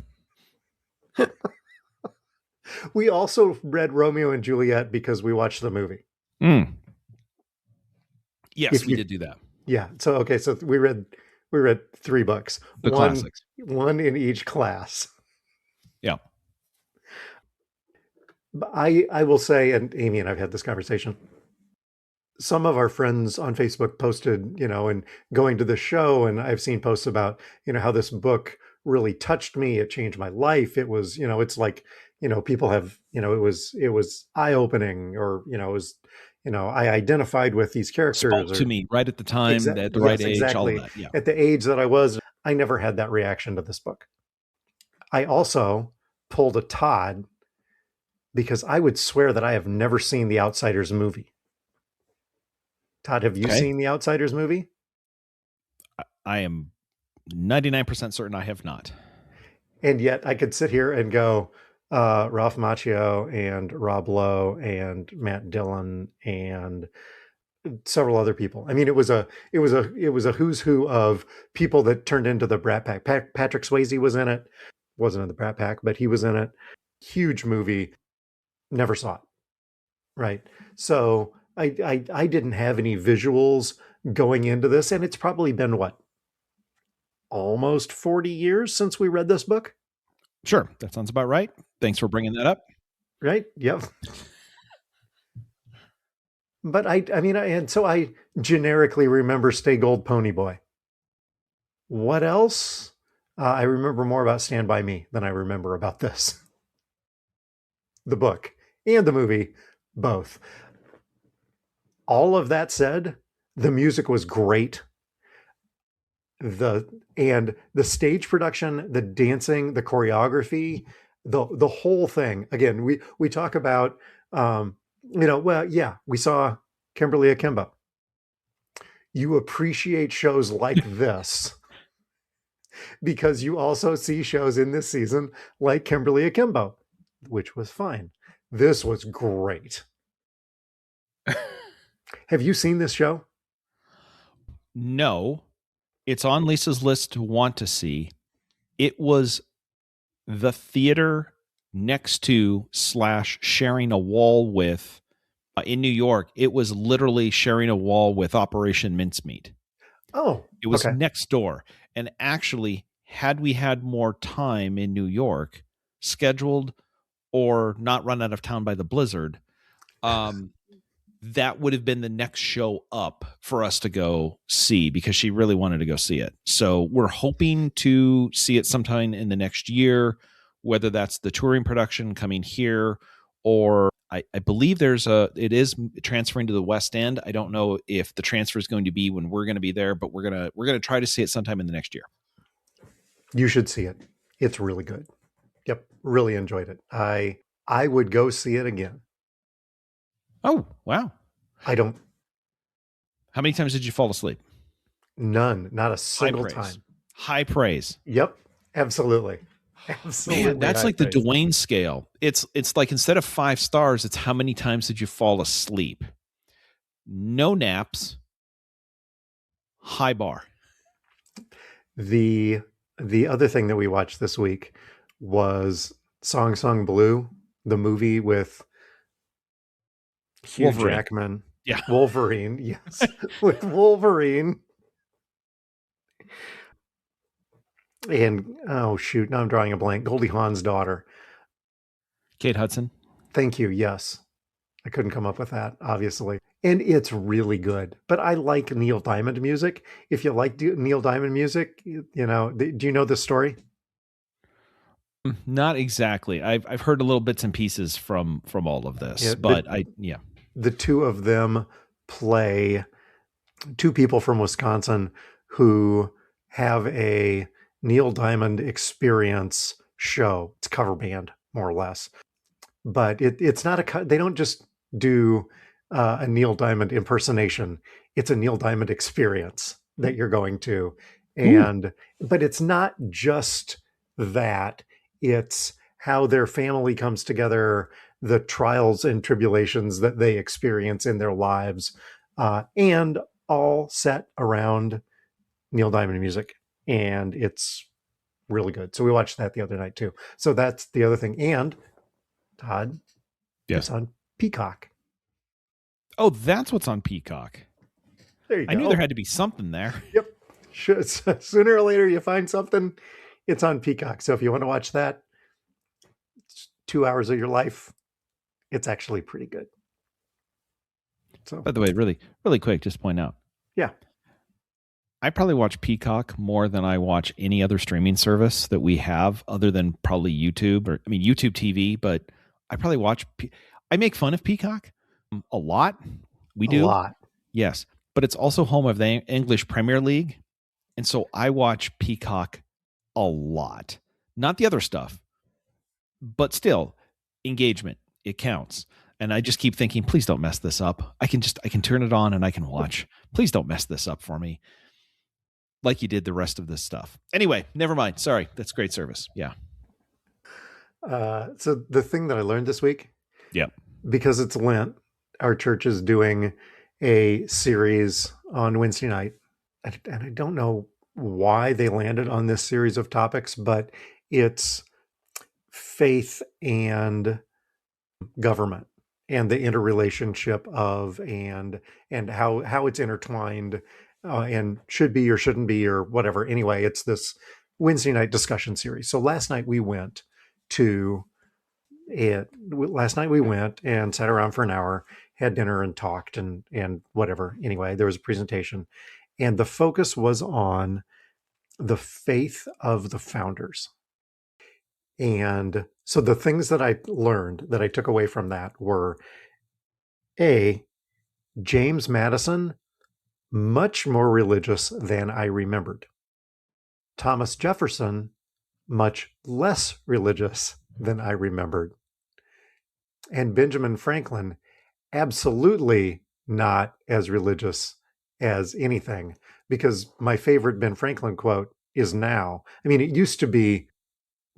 We also read Romeo and Juliet because we watched the movie. Mm. Yes, If we you- did do that. Yeah. So okay. So we read 3 books. The classics. One in each class. Yeah. But I will say, and Amy and I've had this conversation. Some of our friends on Facebook posted, and going to the show, and I've seen posts about, how this book really touched me. It changed my life. It was, it's like, people have, it was eye opening, or, it was, I identified with these characters. Spoke to me right at the time, at the right age, exactly. all that. Yeah. At the age that I was, I never had that reaction to this book. I also pulled a Todd because I would swear that I have never seen The Outsiders movie. Todd, have you seen The Outsiders movie? I am 99% certain I have not. And yet I could sit here and go, Ralph Macchio and Rob Lowe and Matt Dillon and several other people. I mean, it was a who's who of people that turned into the Brat Pack. Patrick Swayze was in it. Wasn't in the Brat Pack, but he was in it. Huge movie. Never saw it. Right. So I didn't have any visuals going into this, and it's probably been almost 40 years since we read this book. Sure, that sounds about right. Thanks for bringing that up. Right? Yep. But I generically remember Stay Gold Pony Boy. What else? I remember more about Stand By Me than I remember about this. The book and the movie, both. All of that said, the music was great. The stage production, the dancing, the choreography, the whole thing. Again, we talk about we saw Kimberly Akimbo. You appreciate shows like this because you also see shows in this season like Kimberly Akimbo, which was fine. This was great. Have you seen this show? No. It's on Lisa's list to want to see. It was the theater next to / sharing a wall with in New York. It was literally sharing a wall with Operation Mincemeat. Oh, it was next door. And actually, had we had more time in New York scheduled or not run out of town by the blizzard, that would have been the next show up for us to go see because she really wanted to go see it. So we're hoping to see it sometime in the next year, whether that's the touring production coming here or I believe it is transferring to the West End. I don't know if the transfer is going to be when we're going to be there, but we're going to try to see it sometime in the next year. You should see it. It's really good. Yep. Really enjoyed it. I would go see it again. Oh, wow. I don't. How many times did you fall asleep? None. Not a single time. High praise. Yep. Absolutely. Absolutely. Man, that's like the Dwayne scale. It's like instead of 5 stars, it's how many times did you fall asleep? No naps. High bar. The other thing that we watched this week was Song Sung Blue, the movie with Hugh Jackman. Yeah. Wolverine. Yes. With Wolverine. And, oh, shoot. Now I'm drawing a blank. Goldie Hawn's daughter. Kate Hudson. Thank you. Yes. I couldn't come up with that, obviously. And it's really good. But I like Neil Diamond music. If you like Neil Diamond music, do you know the story? Not exactly. I've heard a little bits and pieces from all of this, but the two of them play two people from Wisconsin who have a Neil Diamond experience show. It's a cover band, more or less. But it's not they don't just do a Neil Diamond impersonation. It's a Neil Diamond experience that you're going to. But it's not just that. It's how their family comes together, the trials and tribulations that they experience in their lives, and all set around Neil Diamond music. And it's really good. So we watched that the other night too. So that's the other thing. And Todd, Yes. it's on Peacock. Oh, that's what's on Peacock. There you go. I knew there had to be something there. Yep. Sooner or later you find something, it's on Peacock. So if you want to watch that, it's 2 hours of your life. It's actually pretty good. So, by the way, really, really quick, just point out. Yeah. I probably watch Peacock more than I watch any other streaming service that we have, other than probably YouTube YouTube TV. But I probably watch. I make fun of Peacock a lot. We do a lot. Yes, but it's also home of the English Premier League, and so I watch Peacock a lot. Not the other stuff, but still, engagement, it counts. And I just keep thinking, please don't mess this up. I can turn it on and I can watch. Please don't mess this up for me, like you did the rest of this stuff. Anyway, never mind. Sorry, that's great service. Yeah. So the thing that I learned this week, because it's Lent, our church is doing a series on Wednesday night, and I don't know why they landed on this series of topics, but it's faith and government and the interrelationship of and how it's intertwined and should be or shouldn't be or whatever. Anyway, it's this Wednesday night discussion series. So last night we went and sat around for an hour, had dinner and talked and whatever. Anyway, there was a presentation, and the focus was on the faith of the founders. And so the things that I learned that I took away from that were James Madison, much more religious than I remembered. Thomas Jefferson, much less religious than I remembered. And Benjamin Franklin, absolutely not as religious as anything, because my favorite Ben Franklin quote is now. It used to be,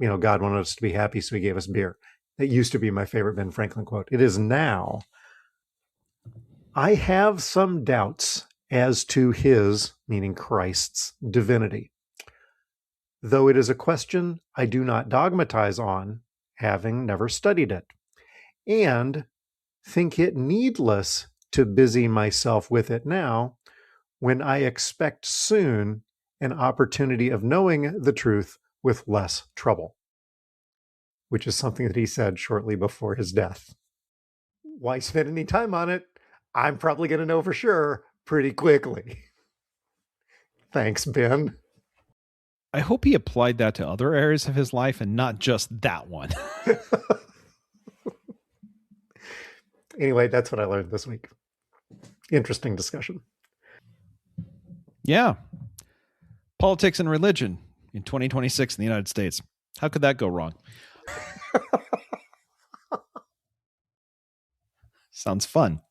God wanted us to be happy, so he gave us beer. That used to be my favorite Ben Franklin quote. It is now. I have some doubts as to his, meaning Christ's, divinity, though it is a question I do not dogmatize on, having never studied it, and think it needless to busy myself with it now, when I expect soon an opportunity of knowing the truth with less trouble, which is something that he said shortly before his death. Why spend any time on it? I'm probably going to know for sure pretty quickly. Thanks, Ben. I hope he applied that to other areas of his life and not just that one. Anyway, that's what I learned this week. Interesting discussion. Yeah. Politics and religion in 2026 in the United States. How could that go wrong? Sounds fun.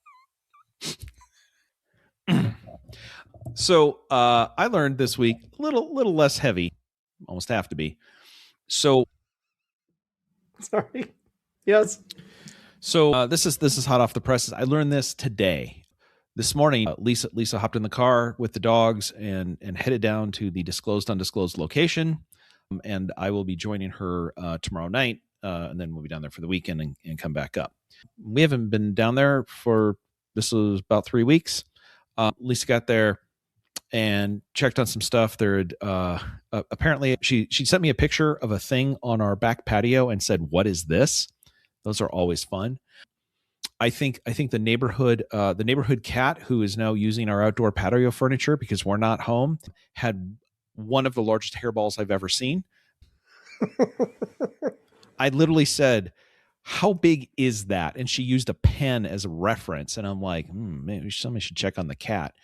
So I learned this week a little less heavy, almost have to be. So sorry. Yes. So this is hot off the presses. I learned this today. This morning, Lisa hopped in the car with the dogs and headed down to the disclosed undisclosed location. And I will be joining her tomorrow night, and then we'll be down there for the weekend and come back up. We haven't been down there this was about 3 weeks. Lisa got there and checked on some stuff. There had apparently she sent me a picture of a thing on our back patio and said, "What is this?" Those are always fun. I think the neighborhood cat, who is now using our outdoor patio furniture because we're not home, had one of the largest hairballs I've ever seen. I literally said, "How big is that?" And she used a pen as a reference. And I'm like, maybe somebody should check on the cat.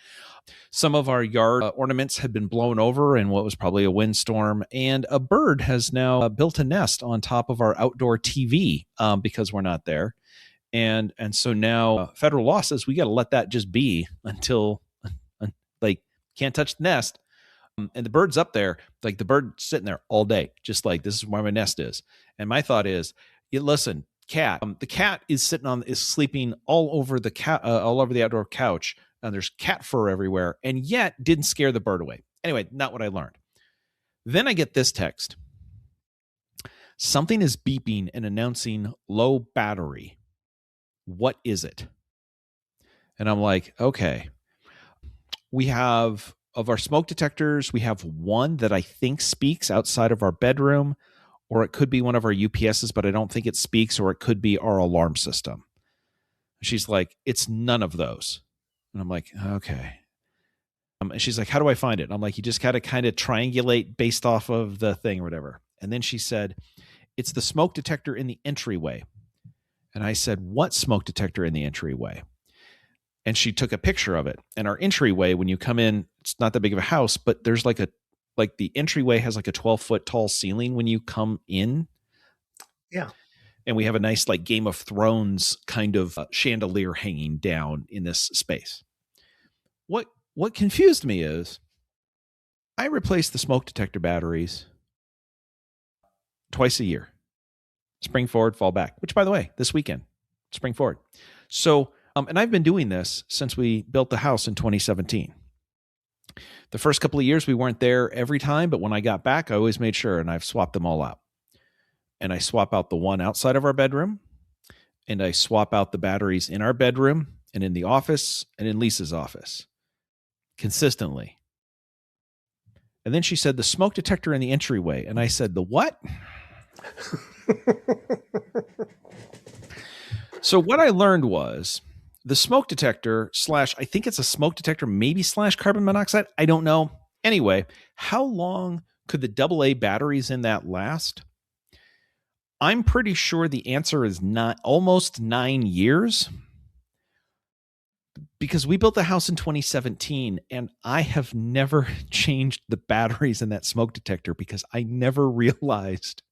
Some of our yard ornaments had been blown over in what was probably a windstorm, and a bird has now built a nest on top of our outdoor TV because we're not there. And so now federal law says we got to let that just be until like can't touch the nest. And the bird's up there, like the bird's sitting there all day, just like this is where my nest is. And my thought is, listen, cat. The cat is sleeping all over all over the outdoor couch, and there's cat fur everywhere, and yet didn't scare the bird away. Anyway, not what I learned. Then I get this text: something is beeping and announcing low battery. What is it? And I'm like, okay. We have, of our smoke detectors, we have one that I think speaks outside of our bedroom, or it could be one of our UPSs, but I don't think it speaks, or it could be our alarm system. She's like, it's none of those. And I'm like, okay. And she's like, how do I find it? And I'm like, you just got to kind of triangulate based off of the thing or whatever. And then she said, it's the smoke detector in the entryway. And I said, what smoke detector in the entryway? And she took a picture of it. And our entryway, when you come in, it's not that big of a house, but there's like the entryway has like a 12-foot tall ceiling when you come in. Yeah. And we have a nice like Game of Thrones kind of chandelier hanging down in this space. What confused me is I replace the smoke detector batteries twice a year. Spring forward, fall back, which by the way, this weekend, spring forward. So, and I've been doing this since we built the house in 2017. The first couple of years, we weren't there every time, but when I got back, I always made sure, and I've swapped them all out. And I swap out the one outside of our bedroom, and I swap out the batteries in our bedroom and in the office and in Lisa's office consistently. And then she said, the smoke detector in the entryway. And I said, the what? So what I learned was the smoke detector / I think it's a smoke detector, maybe / carbon monoxide. I don't know. Anyway, how long could the AA batteries in that last? I'm pretty sure the answer is not almost 9 years, because we built the house in 2017 and I have never changed the batteries in that smoke detector because I never realized,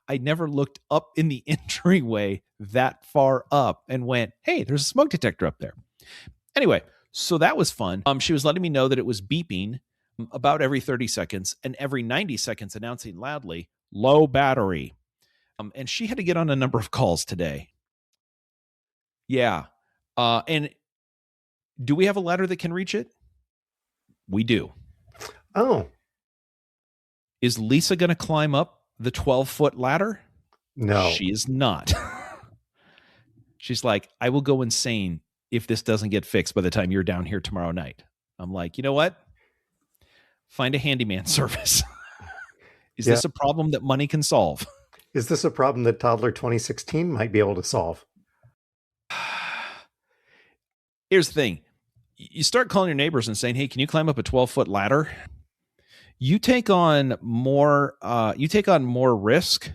I never looked up in the entryway that far up and went, hey, there's a smoke detector up there. Anyway, so that was fun. She was letting me know that it was beeping about every 30 seconds and every 90 seconds announcing loudly, low battery. And she had to get on a number of calls today. Yeah. And do we have a ladder that can reach it? We do. Oh. Is Lisa going to climb up the 12-foot ladder? No. She is not. She's like, I will go insane if this doesn't get fixed by the time you're down here tomorrow night. I'm like, you know what? Find a handyman service. Is this a problem that money can solve? Is this a problem that Toddler 2016 might be able to solve? Here's the thing. You start calling your neighbors and saying, hey, can you climb up a 12-foot ladder? You take on more risk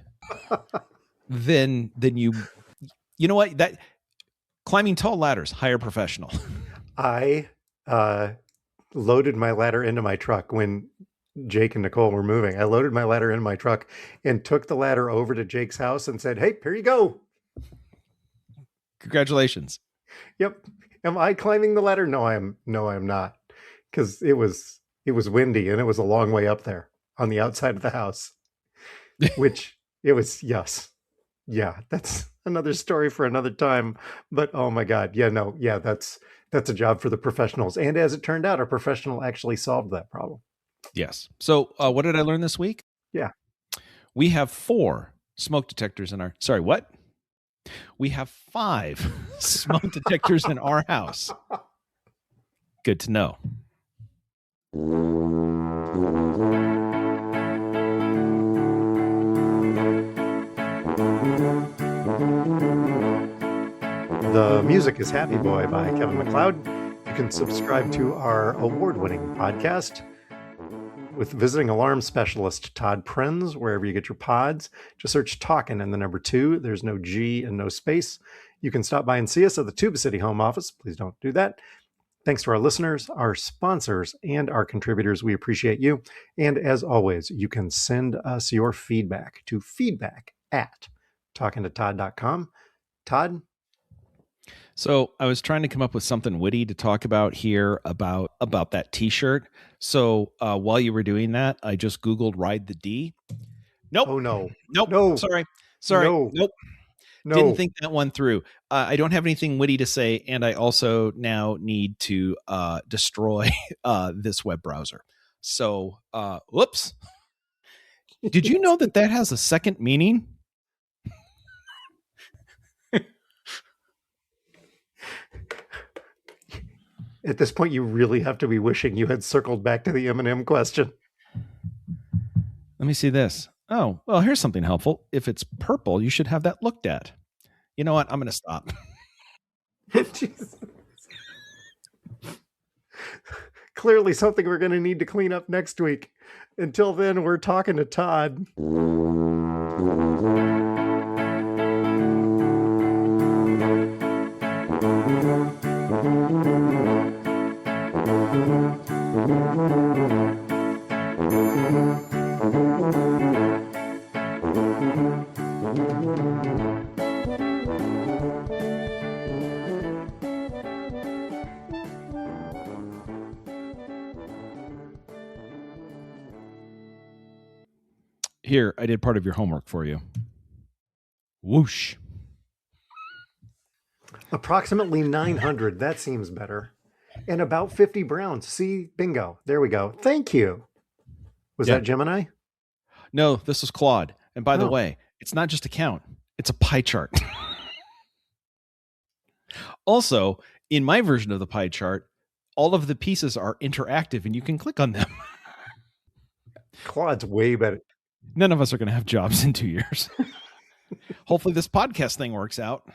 than you know what? That climbing tall ladders, hire a professional. I loaded my ladder into my truck when Jake and Nicole were moving. I loaded my ladder into my truck and took the ladder over to Jake's house and said, hey, here you go. Congratulations. Yep. Am I climbing the ladder? No, I'm not. Because it was windy and it was a long way up there on the outside of the house. Which it was, yes. Yeah, that's another story for another time. But oh my God. Yeah, that's a job for the professionals. And as it turned out, a professional actually solved that problem. Yes. So what did I learn this week? Yeah. We have 4 smoke detectors in our, sorry, what? We have 5 smoke detectors in our house. Good to know. The music is Happy Boy by Kevin MacLeod. You can subscribe to our award-winning podcast with visiting alarm specialist Todd Prenz, wherever you get your pods. Just search Talkin' and the number 2. There's no G and no space. You can stop by and see us at the Tuba City home office. Please don't do that. Thanks to our listeners, our sponsors, and our contributors. We appreciate you. And as always, you can send us your feedback to feedback@talkingtotodd.com. Todd, So I was trying to come up with something witty to talk about here about that T-shirt. So while you were doing that, I just Googled "ride the D." Nope, Oh no. nope. No. Sorry, No. nope. Didn't No. think that one through. I don't have anything witty to say, and I also now need to destroy this web browser. So, whoops. Did you know that has a second meaning? At this point, you really have to be wishing you had circled back to the M&M question. Let me see this. Oh, well, here's something helpful. If it's purple, you should have that looked at. You know what? I'm going to stop. Clearly something we're going to need to clean up next week. Until then, we're talking to Todd. Here, I did part of your homework for you. Whoosh. Approximately 900. That seems better. And about 50 browns. See, bingo. There we go. Thank you. Was that Gemini? No, this is Claude. And by the way, it's not just a count. It's a pie chart. Also, in my version of the pie chart, all of the pieces are interactive and you can click on them. Claude's way better. None of us are going to have jobs in 2 years. Hopefully this podcast thing works out.